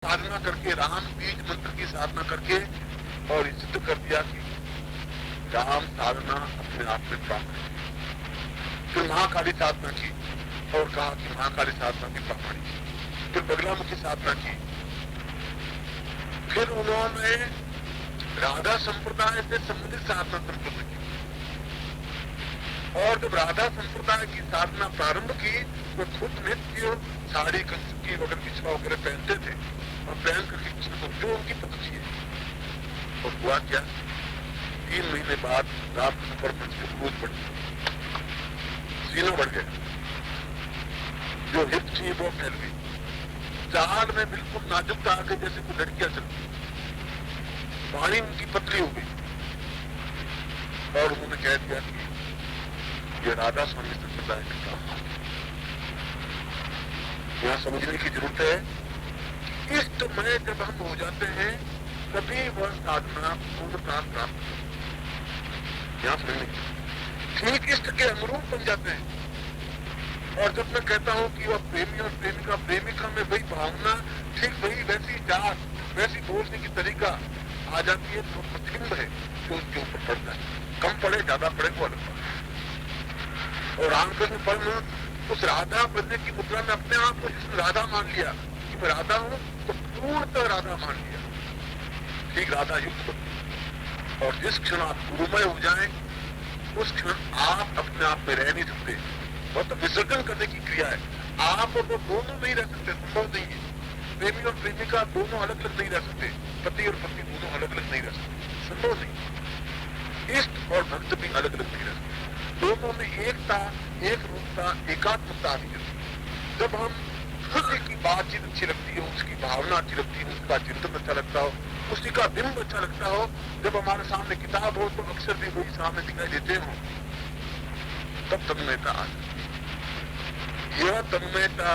साधना करके, राम बीज मंत्र की साधना करके और सिद्ध कर दिया कि राम साधना अपने आप में प्राप्त है। फिर महाकाली साधना की और कहा कि महाकाली साधना भी प्रामाणिक है। फिर बगलामुखी साधना की। फिर उन्होंने राधा संप्रदाय से संबंधित साधना संपन्न की और जब राधा संप्रदाय की साधना प्रारंभ की तो खुद नित्य साड़ी कंस की वगैरह पिछवा वगैरह पहनते थे और पहन करके कृष्ण को जो उनकी पद्धति है। और हुआ क्या, 3 महीने बाद राम पर मंच के क्रोध बढ़ गया, सीना बढ़ गया, जो हिप थी वो फैल गई, चाल में बिल्कुल नाजुकता आ गई जैसे कोई लड़कियां चलती, वाणी उनकी पतली हो गई और उन्होंने कह दिया कि ये राधा स्वामी संप्रदाय का काम है। यहाँ समझने की जरूरत है, इष्टमय जब हम हो जाते हैं तभी वह साधना पूर्णता प्राप्त है। यहाँ समझने की ठीक इष्ट के अनुरूप बन जाते हैं। और जब मैं कहता हूँ कि वह प्रेमी और प्रेमिका, प्रेमिका में वही भावना, ठीक वही वैसी जात, वैसी बोलने की तरीका आ जाती है तो प्रतिबिंब है जो उसके ऊपर पड़ता है। कम पड़े ज्यादा पड़े वो अलग बात है। और रामकृष्ण परमहंस उस राधा बनने की मुद्रा में अपने आप को जिसने राधा मान लिया कि मैं राधा हूँ तो पूर्णतः राधा मान लिया, ठीक राधा युक्त। और जिस क्षण आप गुरुमय हो जाएं उस क्षण आप अपने आप में रह नहीं सकते। वो तो विसर्जन करने की क्रिया है। आप और वो दोनों नहीं रह सकते, संभव नहीं है। प्रेमी और प्रेमिका दोनों अलग अलग नहीं रह सकते, पति और पत्नी दोनों अलग अलग नहीं रह सकते, संभव नहीं। इष्ट और भक्त भी अलग अलग नहीं रह सकते, दोनों में एकता, एक रूपता, एकात्मता आनी चाहिए। जब हम खुद की बातचीत अच्छी लगती है, उसकी भावना अच्छी लगती है, उसका चिंतन अच्छा लगता हो, उसी का बिंब अच्छा लगता हो, जब हमारे सामने किताब हो तो अक्सर भी वही सामने दिखाई देते हो, तब तन्मयता आ जाती है। यह तन्मयता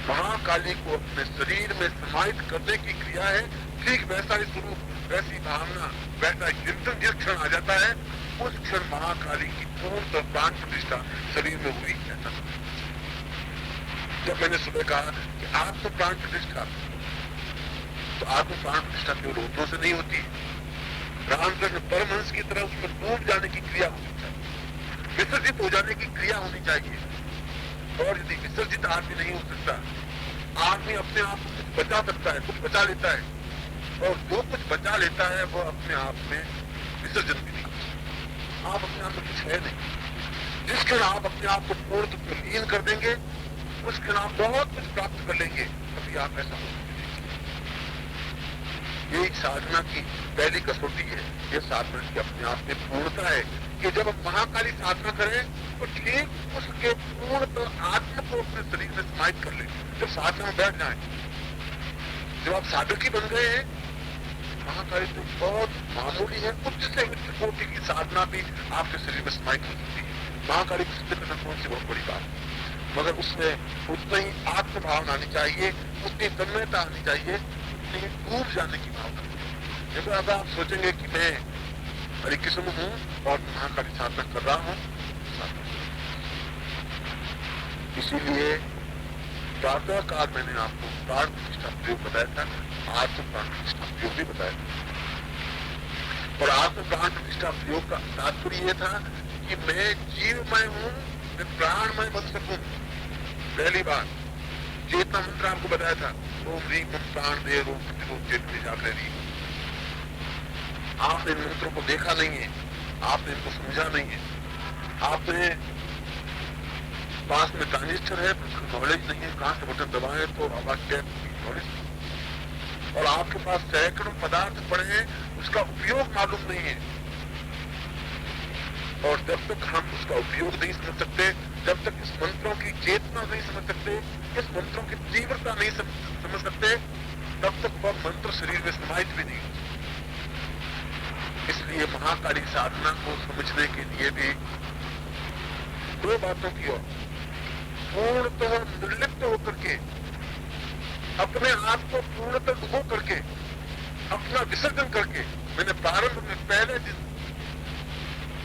महाकाली को अपने शरीर में समाहित करने की क्रिया है। ठीक वैसा ही स्वरूप, वैसी भावना, वैसा चिंतन जिस क्षण आ जाता है उस क्षण महाकाली की पूर्ण प्राण प्रतिष्ठा शरीर में हुई। ऐसा जब मैंने सुबह कहा कि आत्म प्राण प्रतिष्ठा, तो आत्म प्राण प्रतिष्ठा केवल होठों से नहीं होती, रामकृष्ण परमहंस की तरह उसमें डूब जाने की क्रिया होनी चाहिए, विसर्जित हो जाने की क्रिया होनी चाहिए। और यदि विसर्जित आदमी नहीं हो सकता, आदमी अपने आप को कुछ बचा सकता है, कुछ बचा लेता है, और जो कुछ बचा लेता है वो अपने आप में विसर्जन भी नहीं। आप अपने आप में कुछ है नहीं। जिस क्षण आप अपने आप को पूर्ण रूप में लीन कर देंगे उस क्षण आप बहुत कुछ प्राप्त कर लेंगे। अभी आप ऐसा हो यही साधना की पहली कसौटी है। ये साधना की अपने आप में पूर्णता है कि जब हम महाकाली साधना करें तो ठीक उसके पूर्ण आत्मा को अपने शरीर में समाहित कर ले। जब साधना में बैठ जाए, जब आप साधक ही बन गए हैं, महाकाली तो बहुत मामूली है, उच्च से उच्च कोटि की साधना भी आपके शरीर में समाहित हो सकती है। महाकाली को सिद्ध करना कौन सी बहुत बड़ी बात है, मगर उसमें उतना ही आत्म भावना आनी चाहिए, उतनी तन्मयता आनी चाहिए, उतनी ही डूब जाने की भावना। जब अब आप सोचेंगे कि मैं हरिकृष्ण हूँ और महाकाली साधना कर रहा हूँ, इसीलिए प्रातः काल मैंने आपको प्राण प्रतिष्ठा प्रयोग बताया था, आत्म प्राण प्रतिष्ठा प्रयोग भी बताया था। और आत्म प्राण प्रतिष्ठा प्रयोग का तात्पर्य यह था कि मैं जीवमय हूँ, मैं प्राणमय बन सकूं। पहली बार चेतना मंत्र आपको बताया था, ओम ह्रीं मम प्राण दे रूप प्रतिरूप चेतन जागृति। आपने इन मंत्रों को देखा नहीं है, आपने इनको समझा नहीं है, आपने पास में ट्रांजिस्टर है उसका नॉलेज नहीं है, कहां से बटन दबाए तो आवाज क्या नॉलेज, और आपके पास सैकड़ों पदार्थ पड़े हैं, उसका उपयोग मालूम नहीं है। और जब तक हम उसका उपयोग नहीं समझ सकते, जब तक इस मंत्रों की चेतना नहीं समझ सकते, इस मंत्रों की तीव्रता नहीं समझ सकते, तब तक वह मंत्र शरीर में समाहित भी नहीं हो। इसलिए महाकाली साधना को समझने के लिए भी दो बातों की ओर पूर्णतः निर्लिप्त होकर के, अपने आप को पूर्णतः डुबो करके, अपना विसर्जन करके। मैंने प्रारंभ में पहले दिन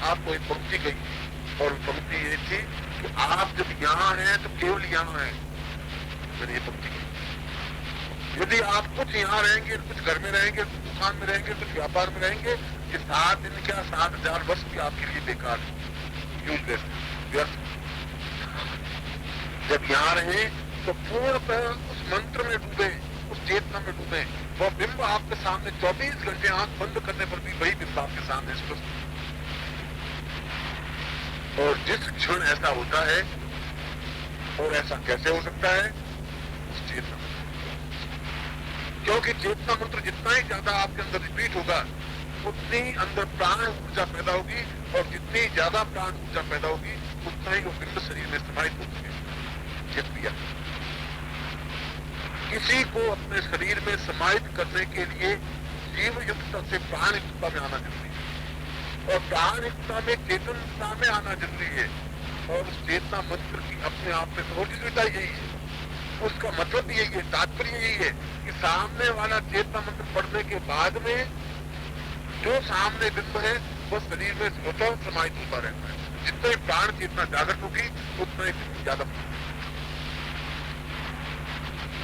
आपको एक पंक्ति कही और पंक्ति ये थी कि आप जब यहाँ हैं तो केवल यहाँ हैं। मैंने ये पंक्ति कही, यदि आप कुछ यहाँ रहेंगे, कुछ घर में रहेंगे, कुछ दुकान में रहेंगे, कुछ व्यापार में रहेंगे, ये 7 दिन क्या 7,000 वर्ष भी आपके लिए बेकार है, यूजलेस, व्यर्थ। जब यहाँ रहे तो पूर्णतः उस मंत्र में डूबे, उस चेतना में डूबे। वो बिंब आपके सामने 24 घंटे आंख बंद करने पर भी वही बिंब आपके सामने स्पष्ट। और जिस क्षण ऐसा होता है, और ऐसा कैसे हो सकता है, उस चेतना, क्योंकि चेतना मंत्र जितना ही ज्यादा आपके अंदर रिपीट होगा उतनी ही अंदर प्राण ऊर्जा पैदा होगी, और जितनी ज्यादा प्राण ऊर्जा पैदा होगी उतना ही वो बिंब शरीर में समाहित हो सके। किसी को अपने शरीर में समाहित करने के लिए जीव युक्तता से प्राण युक्तता में आना जरूरी है, और प्राण युक्तता में चेतनता में आना जरूरी है। और उस चेतना मंत्र की अपने आप में विशेषता यही है, उसका मतलब भी यही है, तात्पर्य यही है कि सामने वाला चेतना मंत्र पढ़ने के बाद में जो सामने बिंब है वह शरीर में स्वतः समाहित होता रहता है। जितना ही प्राण चेतना जागृत होगी उतना ही ज्यादा।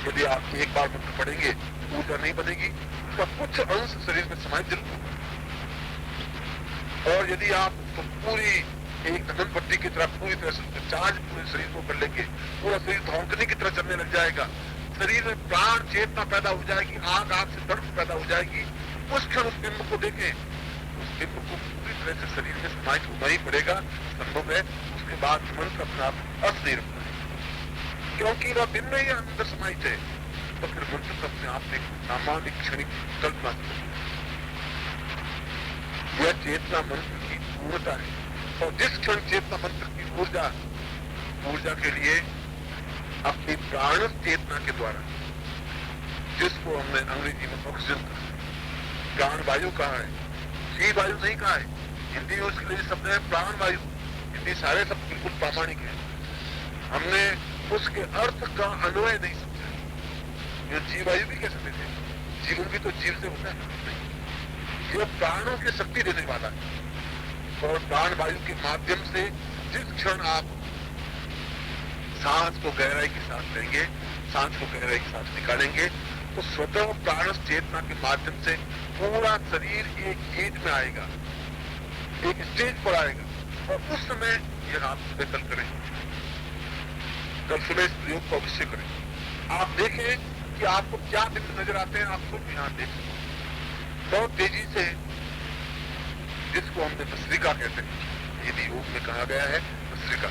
यदि आप एक बार मंत्र पढ़ेंगे ऊर्जा नहीं बनेगी, उसका कुछ अंश शरीर में समाहित जरूर होगा। और यदि आप तो पूरी एक धनन पट्टी की तरह पूरी तरह से चार्ज पूरे शरीर को कर लेंगे, पूरा शरीर धौंकने की तरह चलने लग जाएगा, शरीर में प्राण चेतना पैदा हो जाएगी, आग आग से तड़प पैदा हो जाएगी। उस क्षण उस बिंब को देखें, उस बिंब को पूरी तरह से शरीर में समाहित होना ही पड़ेगा, संभव है। उसके बाद मंत्र अपने आप अर्थ नहीं रखता है, क्योंकि वह बिंब ही अंदर समाहित है। तो फिर मंत्र अपने आप में सामान्य क्षणिक कल्पना से यह चेतना मंत्र की पूर्णता है। और जिस क्षण चेतना मंत्र की ऊर्जा के लिए अपनी प्राण चेतना के द्वारा, जिसको हमने अंग्रेजी में ऑक्सीजन प्राण वायु कहा है, सी वायु नहीं कहा है, हिंदी में उसके लिए शब्द है प्राण वायु। हिंदी सारे शब्द बिल्कुल प्रामाणिक है, हमने उसके अर्थ का अन्वय नहीं समझा। ये जीव वायु भी कह सकते थे, जीवन भी तो जीव से होता है, यह प्राणों की शक्ति देने वाला है। और प्राण वायु के माध्यम से जिस क्षण आप सांस को गहराई के साथ लेंगे, सांस को गहराई के साथ निकालेंगे, तो स्वतः प्राण चेतना के माध्यम से पूरा शरीर एक गेज में आएगा, एक स्टेज पर आएगा। और उस समय यह आप सुबह कल करें, कल सुबह इस प्रयोग को अवश्य करें। आप देखें कि आपको क्या बिंब नजर आते हैं, आप खुद ध्यान दें। बहुत तेजी से, जिसको हमने भस्त्रिका कहते हैं, यदि योग में कहा गया है भस्त्रिका,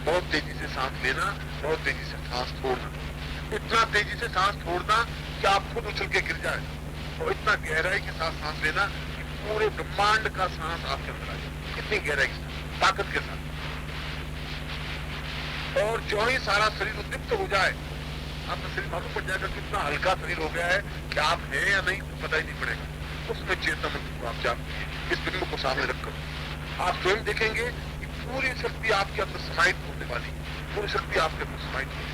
बहुत तेजी से सांस लेना, बहुत तेजी से सांस छोड़ना। इतना तेजी से सांस छोड़ना कि आप खुद उछल के गिर जाए, और इतना गहराई के साथ सांस लेना कि पूरे ब्रह्मांड का सांस आपके अंदर आ जाए, कितनी गहराई के साथ, ताकत के साथ। और जो ही सारा शरीर उद्दीप्त हो जाए, आपका शरीर मालूम पड़ जाएगा कितना हल्का शरीर हो गया है, कि आप हैं या नहीं पता ही नहीं पड़ेगा। उसमें चेतना मंत्र को आप जानते, इस बिंब को सामने रखकर आप स्वयं देखेंगे कि पूरी शक्ति आपके अंदर समाहित होने वाली है, पूरी शक्ति आपके अंदर समाहित होगी।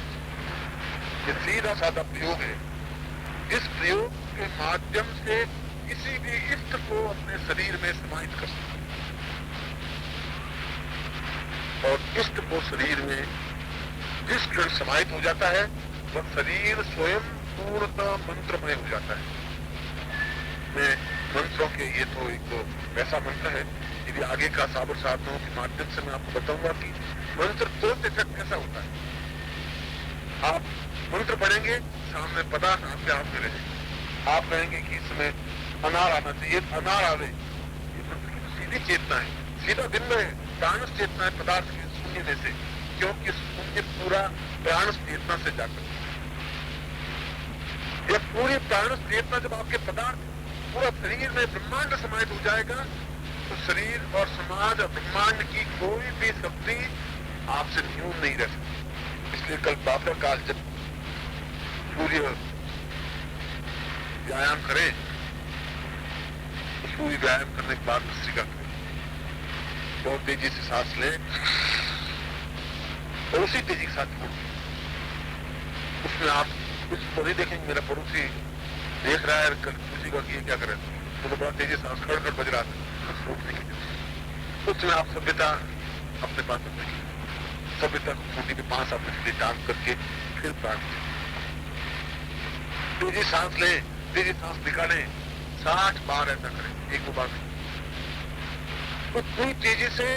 ये सीधा साधा प्रयोग है, इस प्रयोग के माध्यम से किसी भी इष्ट को अपने शरीर में समाहित कर सकते हैं। और इष्ट को शरीर में जिस क्षण समाहित हो जाता है, वह शरीर स्वयं पूर्णतः मंत्रमय हो जाता है। मैं मंत्रों के, ये तो एक तो ऐसा मंत्र है, यदि आगे का साबर साधनों के माध्यम से मैं आपको बताऊंगा कि मंत्र तुरंत इफेक्ट कैसा होता है। आप मंत्र पढ़ेंगे, सामने पदार्थ आपके हाथ में रहेगा, आप कहेंगे कि इसमें अनार आना चाहिए, अनार आवे। ये मंत्र की तो सीधी चेतना है, सीधा बिंब है, प्राण चेतना है पदार्थ के शून्य में से, क्योंकि शून्य पूरा प्राण चेतना से जाकर, यह पूरी प्राण चेतना जब आपके पदार्थ पूरा शरीर में ब्रह्मांड समाहित हो जाएगा, तो शरीर और समाज और ब्रह्मांड की कोई भी शक्ति आपसे न्यून नहीं रह सकती। इसलिए कल प्रातः काल जब सूर्य व्यायाम करें, तो सूर्य व्यायाम करने के बाद भस्त्रिका करें, बहुत तेजी से सांस लें और उसी तेजी के साथ छोड़ दें। उसमें आप कुछ तो नहीं देखेंगे, मेरा पड़ोसी देख रहा है, किसी का ये क्या करे, तो बड़ा तेजी सांस खड़ बज रहा था, सोचने की जरूरत। उसमें आप सभ्यता अपने पास रखेंगे, सभ्यता को खूंटी पे 5 अपने लिए टांग करके फिर प्राण तेजी सांस लें, तेजी सांस निकालें, 60 बार ऐसा करें, एक दो बार नहीं। तो पूरी तेजी से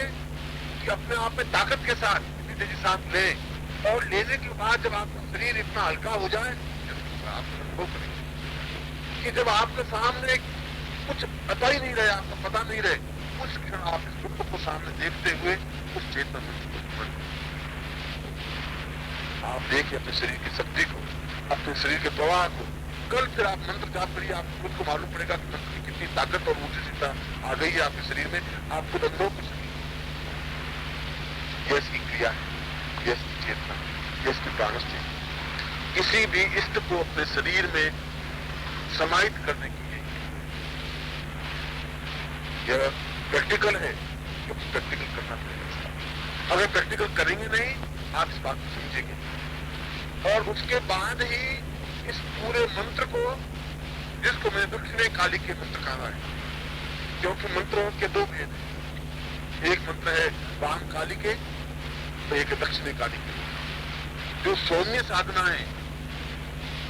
कि अपने आप में ताकत के साथ इतनी तेजी सांस लें और लेने के बाद जब आपका शरीर इतना हल्का हो जाए, आप अनुभव करेंगे कि जब आपके सामने कुछ पता ही नहीं रहे, आपको पता नहीं रहे, उस क्षण आप इस कुटुंब को सामने देखते हुए उस चेतना में आप देखिए अपने शरीर की शक्ति को, अपने शरीर के प्रवाह को। कल फिर आप मंत्र जाप करिए, आपको खुद को मालूम पड़ेगा कि मंत्र की कितनी ताकत और ऊर्जा आ गई है आपके शरीर में, आप खुद अनुभव कर सकेंगे। यह इसकी क्रिया है, यह इसकी चेतना, यह इसकी प्राणस्थि। किसी भी इष्ट को अपने शरीर में समाहित करने की यह प्रैक्टिकल है, तो प्रैक्टिकल करना पड़ेगा। अगर प्रैक्टिकल करेंगे नहीं, आप इस बात को समझेंगे और उसके बाद ही इस पूरे मंत्र को, जिसको मैंने दक्षिणे काली के मंत्र कहा है, क्योंकि मंत्रों के दो भेद हैं, एक मंत्र है वाम काली के, तो एक है दक्षिणे काली के। जो सौम्य साधना है,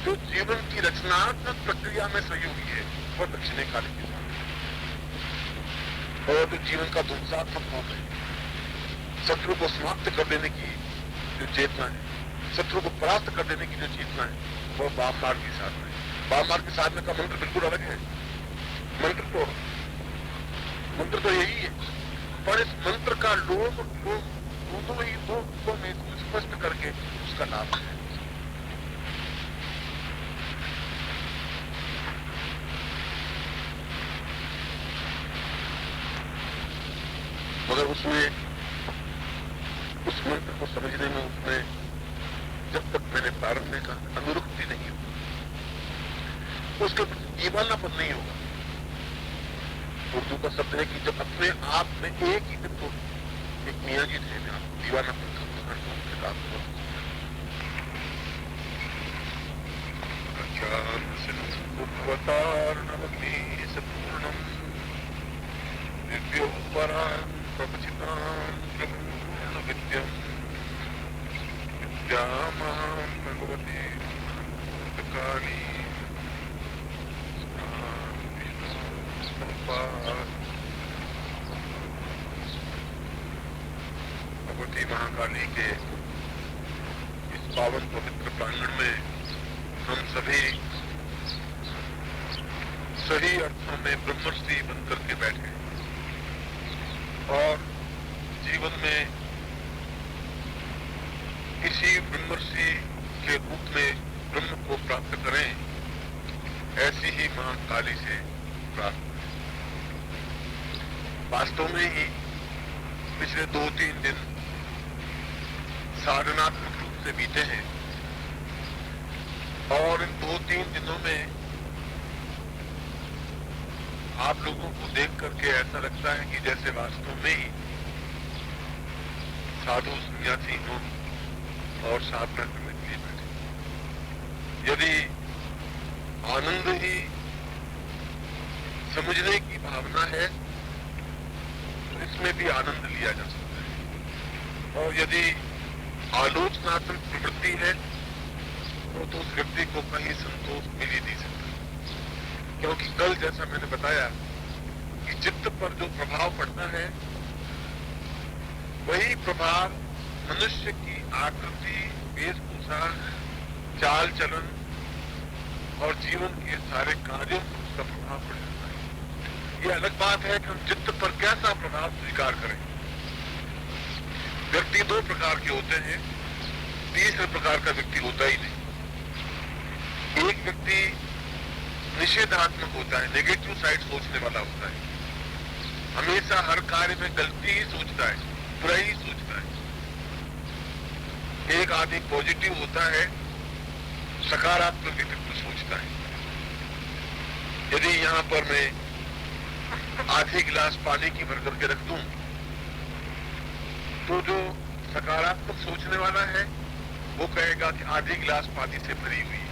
जो जीवन की रचनात्मक प्रक्रिया में सहयोगी है, वह दक्षिणे काली की और जो जीवन का ध्वंसात्मक रूप है, शत्रु को समाप्त कर देने की जो चेतना है, शत्रु को परास्त कर देने की जो चेतना है, वह वाम मार्ग की साधना है। वाम मार्ग की साधना का मंत्र बिल्कुल अलग है। मंत्र तो यही है, पर इस मंत्र का लोग दोनों ही दो रूपों में स्पष्ट करके उसका लाभ है। मगर उसमें उस मंत्र को समझने में उसमें जब तक मैंने प्रारंभ में कहा अनुरुक्ति नहीं होगी, उसके दीवानापन नहीं होगा। उर्दू का शब्द है कि जब अपने आप में एक ही दिन को एक मियाँ जी थे, मैं आपको दीवानापन का भगवती महाकाली के इस पावन पवित्र प्रांगण में हम सभी सही अर्थों में ब्रह्मर्षि बनकर के बैठे और जीवन में इसी ब्रह्मर्षि के रूप में ब्रह्म को प्राप्त करें, ऐसी ही मां काली से प्राप्त करें। वास्तव में ही पिछले 2-3 दिन साधनात्मक रूप से बीते हैं और इन 2-3 दिनों में आप लोगों को देख करके ऐसा लगता है कि जैसे वास्तव में ही साधु सन्यासी हों और साधना करने के लिए बैठे। यदि आनंद ही समझने की भावना है तो इसमें भी आनंद लिया जा सकता है, और यदि आलोचनात्मक प्रवृत्ति है तो उस व्यक्ति को कहीं संतोष मिल ही नहीं सकता। क्योंकि कल जैसा मैंने बताया कि चित्त पर जो प्रभाव पड़ता है वही प्रभाव मनुष्य की आकृति, वेशभूषा, चाल चलन और जीवन के सारे कार्यों पर उसका प्रभाव पड़ जाता है। ये अलग बात है कि हम चित्त पर कैसा प्रभाव स्वीकार करें। व्यक्ति 2 प्रकार के होते हैं, तीसरे प्रकार का व्यक्ति होता ही नहीं। एक व्यक्ति निषेधात्मक होता है, नेगेटिव साइड सोचने वाला होता है, हमेशा हर कार्य में गलती ही सोचता है, बुराई ही सोचता है। एक आदमी पॉजिटिव होता है, सकारात्मक व्यक्तित्व सोचता है। यदि यहाँ पर मैं आधी गिलास पानी की भर करके रख दूं तो जो सकारात्मक सोचने वाला है वो कहेगा कि आधी गिलास पानी से भरी हुई है,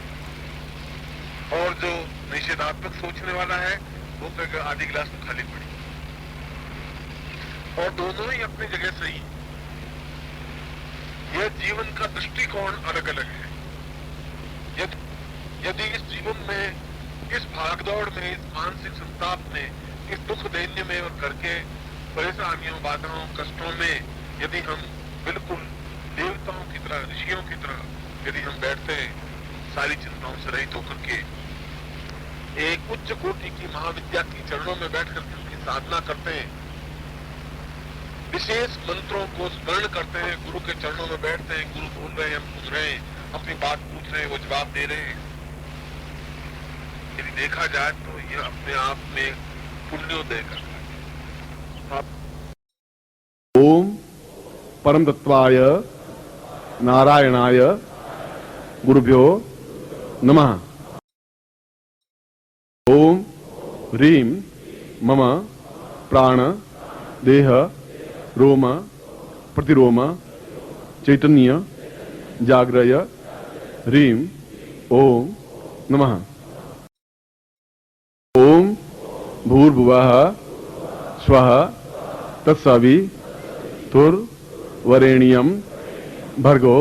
और जो निषेधात्मक सोचने वाला है वो कहेगा आधी गिलास तो खाली पड़ी। और दोनों ही अपनी जगह सही है। यह जीवन का दृष्टिकोण अलग अलग है। यदि इस जीवन में, इस भागदौड़ में, इस मानसिक संताप में, इस दुख दैन्य में और करके परेशानियों, बाधाओं, कष्टों में यदि हम बिल्कुल देवताओं की तरह, ऋषियों की तरह यदि हम बैठते हैं, सारी चिंताओं से रहित होकर के एक उच्च कोटि की महाविद्या की चरणों में बैठ करके उनकी साधना करते हैं, विशेष मंत्रों को स्मरण करते हैं, गुरु के चरणों में बैठते हैं, गुरु बोल रहे हैं, हम सुन रहे हैं, अपनी बात पूछ रहे हैं, वो जवाब दे रहे हैं, यदि देखा जाए तो यह अपने आप में पुण्योदय करता है। ओम परम तत्वाय नारायणाय गुरुभ्यो नमः। ओम ह्रीं मम प्राण देह रोम प्रतिरोम चैतन्य जागृय ह्रीं ओम नमः। ओम भूर्भुवः स्वः तत्सवितुर्वरेण्यं भर्गो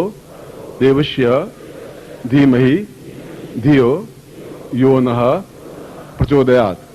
देवस्य धीमहि धियो यो नः प्रचोदयात्।